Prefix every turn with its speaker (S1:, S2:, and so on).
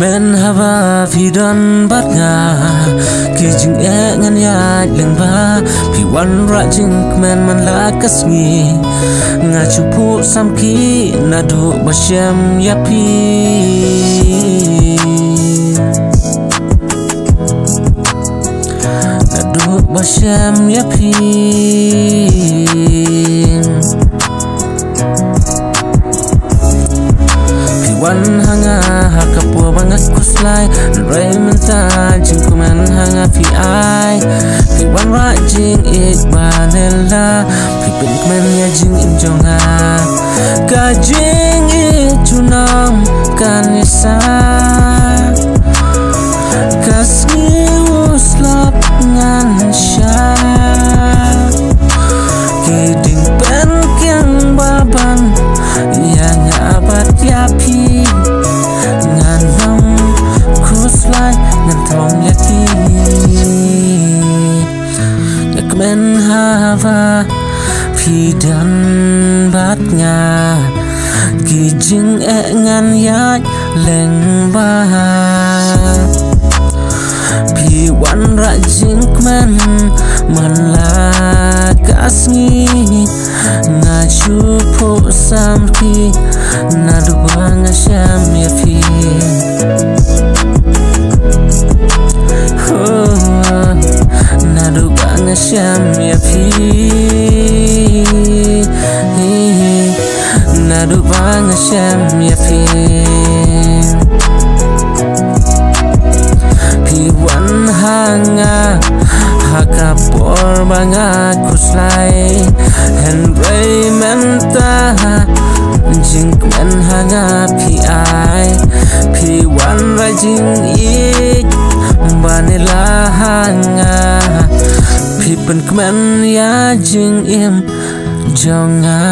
S1: men hava phi don bat nga ki jing e ngan ya leng ba phi wan ra jing men man la kas ngi nga chu pu sam ki na do ba shem ya pi na do ba shem ya pi wan hanga hakapo bangat kuslai rai menta jing kuman hanga pi ai pi wan ra jing ik banela pi pin men ya jing im jonga ka jing ik chunam kan isa kasni uslap ngan sha kiding pen kyang baban ya ngabat ya pi ngan nam kuslai ngan thom ya ki men hava phi dan bat nga ki jing e ngan ya leng ba pi wan ra jing men man la kasngi nga chu po sam ki na du bang sham ya pi na du bang sham ya pi na du bang sham ya pi pi wan hanga hakapor bangat kuslai Henry menta jing men hanga pi ai pi wan ra jing ik banela hanga pi pen kmen ya jing im jonga